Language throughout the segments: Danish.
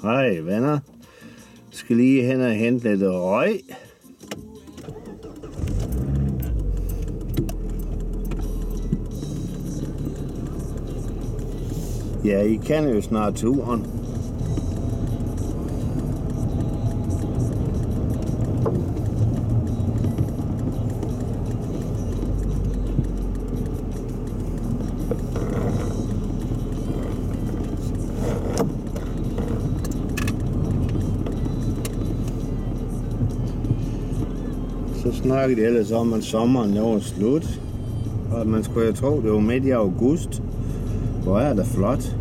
Hej venner. Skal lige hen og hente lidt røg. Ja, I kan jo snart turen. Så snakkede de ellers om, at sommeren var slut. Og man skulle jo tro, det var midt i august. Hvor er det flot.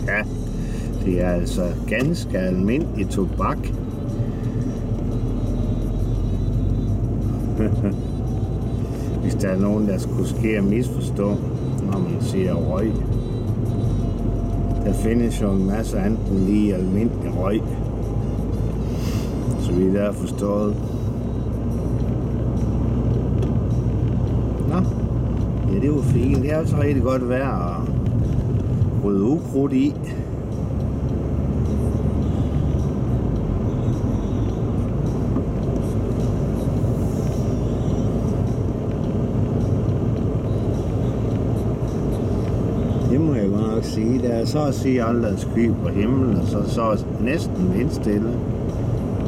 Ja, det er altså ganske almindelig tobak. Hvis der er nogen, der skulle ske at misforstå, når man siger røg. Der findes jo en masse andet end lige almindelig røg. Så vi der forstået. Nå, ja, det var fint. Det er altså rigtig godt vejr at rydde ukrudt i. Det må jeg godt nok sige. Der er så at sige aldrig en sky på himlen, og så næsten vindstille.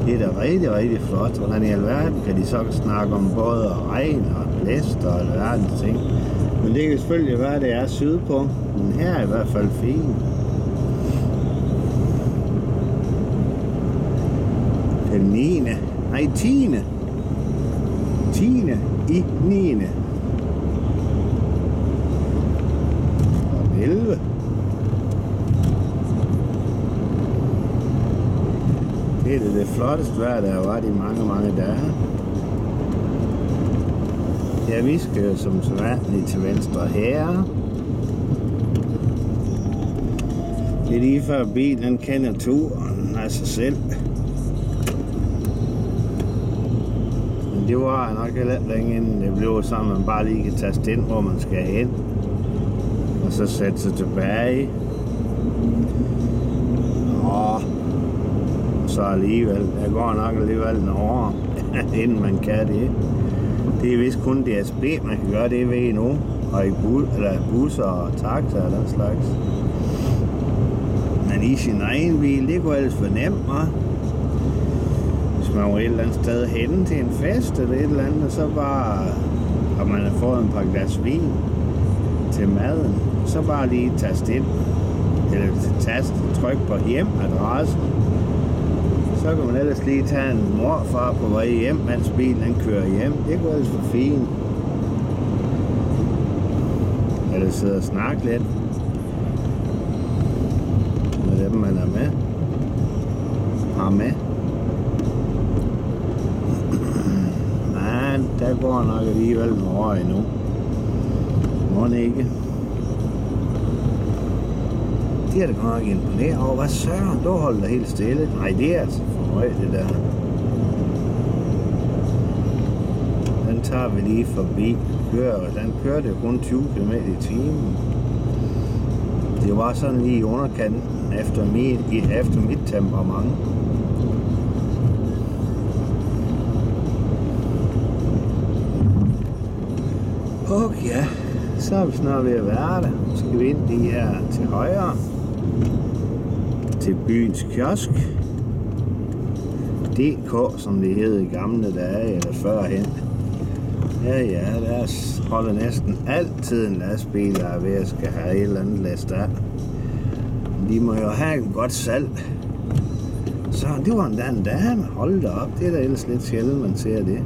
Det er da rigtig, rigtig flot. Hvordan i alverden kan de så snakke om både regn og blæst og alverden ting. Men det kan selvfølgelig være, det er sydpå. Men her er i hvert fald fint. Den 9. Nej, 10. 10. i 9. 11. Det er det flotteste vejr, der har været i mange, mange dage. Ja, vi skal jo som sædvanligt til venstre her. Det er lige før bilen kender turen af sig selv. Men det var nok lidt længe inden det blev så, man bare lige kan taste ind, hvor man skal hen. Og så sætte sig tilbage. Og så alligevel, der går nok alligevel en år, inden man kan det. Det er vist kun DSB, man kan gøre det ved nu. Og i busser og taxa og den slags. Men i sin egen bil, det går ellers for nemt, hva'? Hvis man var et eller andet sted henne til en fest eller et eller andet, så bare, og man har fået en par glas vin til maden, så bare lige taste ind, eller tryk på hjemadressen. Så kan man ellers lige tage en morfar på vej hjem, mens bilen kører hjem. Det går ellers for fint. Eller sidde og snakke lidt med dem, man er med. Har med. Men der går nok alligevel en år endnu. Må det ikke? Det er da godt nok imponeret over. Hvad søren, du holder dig helt stille. Nej, det er altså for højt, det der. Den tager vi lige forbi. Den kørte kun 20 km i timen. Det var sådan lige i underkanten efter mit temperament. Okay, så er vi snart ved at være der. Så skal vi ind lige her til højre. Til byens kiosk. DK, som det hed i gamle dage, eller førhen. Ja, der holder næsten altid en lastbil, der er ved at skal have et eller andet last af. De må jo have en godt salg. Så det var endda en dame. Hold da op, det er da ellers lidt sjældent, man ser det.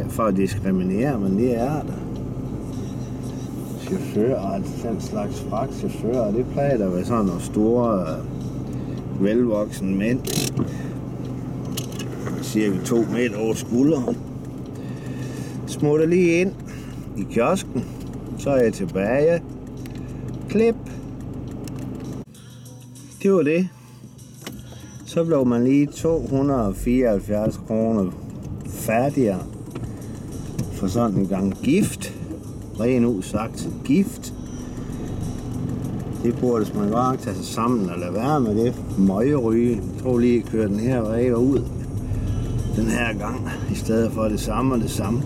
For at diskriminere, men det er der. Chauffører, altså den slags fragtchauffører, det plejer der at være sådan nogle store, velvoksne mænd. Cirka 2 meter over skulderen. Smutter lige ind i kiosken. Så er jeg tilbage. Klip. Det var det. Så blev man lige 274 kroner færdigere for sådan en gang gift. Ren ud sagt gift. Det burde man godt tage sig sammen og lade være med det møgeryge. Jeg tror lige, at køre den her vej og ud den her gang, i stedet for det samme og det samme.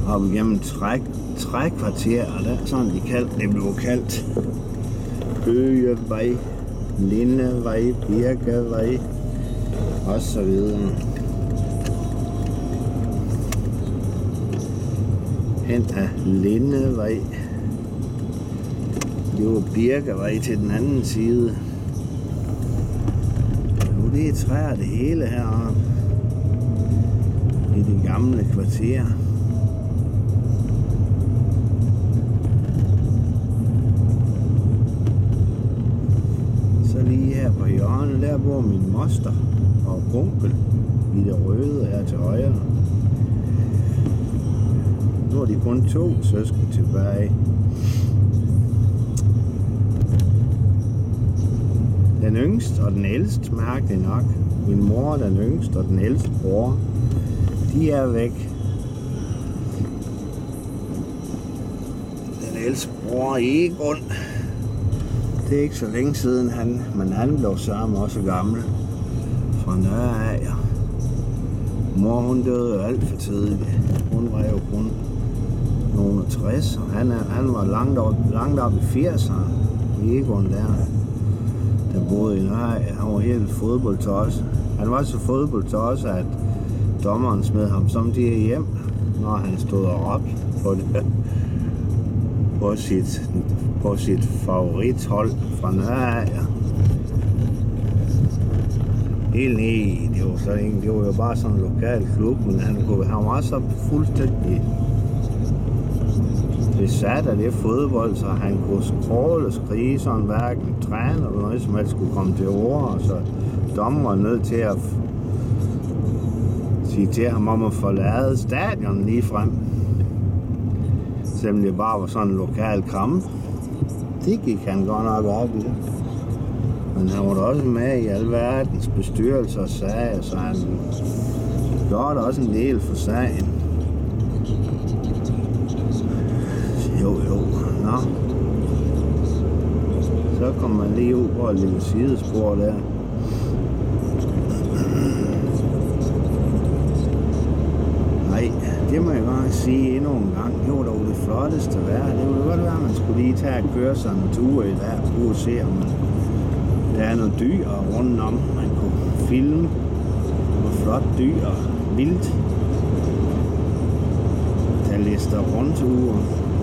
Op igennem trækvarter, og der sådan det blev kaldt Bøgevej, Lindevej, Birkevej og så videre. Hen af Lindevej. Det var Birkevej til den anden side. Nu det er træer det hele heroppe i det gamle kvarter. Så lige her på hjørnet, der bor min moster og onkel i det røde her til højre. Nu er de kun 2 søskende tilbage. Den yngste og den ældste, mærkeligt nok. Min mor er den yngste og den ældste bror. De er væk. Den ældste bror Egon. Det er ikke så længe siden men han blev sammen også gammel. Fra Nørager. Mor hun døde alt for tidligt. Hun var jo kun nogle 60, og han var langt op i 80'erne. Egon der boede i Nørager. Han var helt fodboldtosse. Han var så fodboldtosse, at dommeren smed ham samtidig hjem, når han stod og råbte på sit favorithold fra Nørager. Helt ned, det var jo bare sådan en lokal klub, men han var så fuldstændig besat af det fodbold, så han kunne skråle og skrige, sådan hverken træne eller noget som helst skulle komme til ord, og så dommeren var nødt til at sige til ham om at forlade stadion lige frem. Selvom det bare var sådan en lokal kamp. Det gik han godt nok op i. Men han var da også med i alverdens bestyrelser og sager, så han gjorde da også en del for sagen. Jo. Nå. Så kom man lige ud på et lille sidespor der. Nej, det må jeg bare sige endnu en gang. Det var dog det flotteste vejr. Det ville godt være, at man skulle lige tage og køre sig en tur i der. Prøve at se, om der er noget dyr rundt om. Man kunne filme hvor flot dyr og vildt. Der lister rundture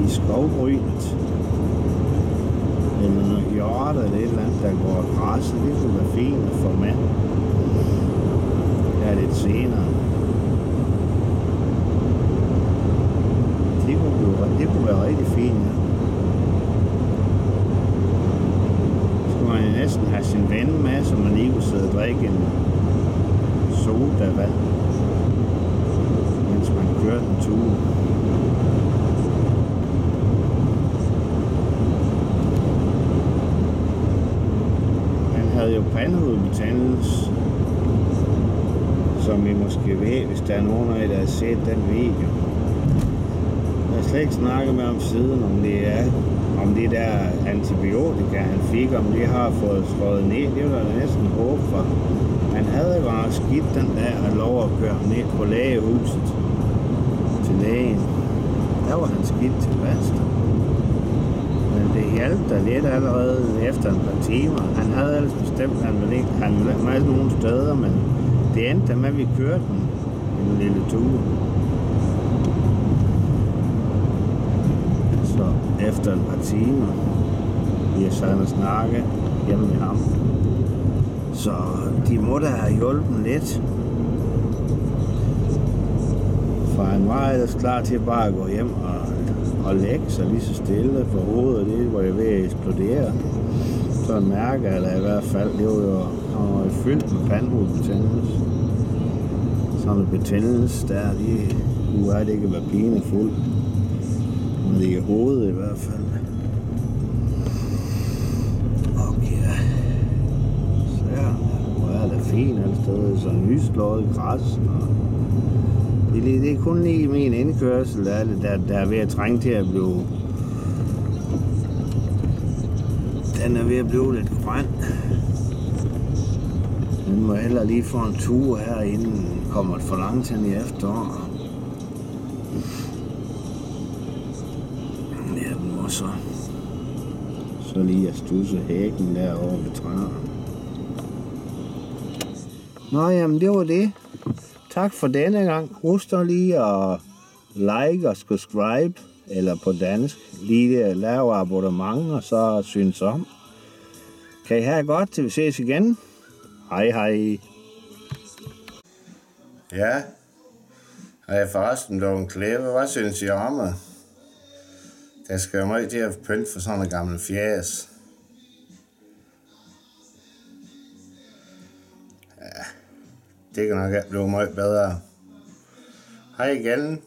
i skovbrynet. Eller noget hjort eller et eller andet, der går og græsser. Det kunne være fint at få med. Det er lidt senere. Det kunne være rigtig fint, ja. Så skulle man næsten have sin ven med, så man lige kunne sidde og drikke en sodavand, mens man kørte en tur. Man havde jo pandehudebetændelse, som I måske ved, hvis der er nogen af jer, der har set den video. Jeg har slet ikke snakket med om siden, om det der antibiotika, han fik, om det har fået skåret ned. Det var der næsten håb for. Han havde bare skidt den der og lov at køre ned på lægehuset til lægen. Der var han skidt til fast. Men det hjalp da lidt allerede efter et par timer. Han havde ellers bestemt, han ville med nogle steder, men det endte med, at vi kørte en lille tur. Så efter et par timer, vi har sad og snakke hjemme med ham. Så de må da have hjulpet lidt. For han var ellers klar til bare at gå hjem og lægge sig lige så stille på hovedet. Det var jeg ved at eksplodere. Så en mærke, eller i hvert fald, det var jo og fyldt med pandehudebetændelse. Sådan en betændelse der, det ikke være pinefuld. Men det er hovedet i hvert fald. Okay. Så her, hvor er det fint alle steder, så nyslået græs. Og det er kun lige min indkørsel, der er ved at trænge til at blive. Den er ved at blive lidt grøn. Den må heller lige få en tur her, inden kommer for langt hen i efterår. Ja, den må så lige at studse hækken derovre ved træerne. Nå, jamen det var det. Tak for denne gang. Husk lige at like og subscribe, eller på dansk, lige lave abonnement og så synes om. Kan I have godt, til vi ses igen. Hej hej. Ja, har jeg forresten blevet klæbe. Hvad synes I om det? Der skal jo meget til at pynte for sådan en gammel fjæs. Ja, det kan nok blive meget bedre. Hej igen.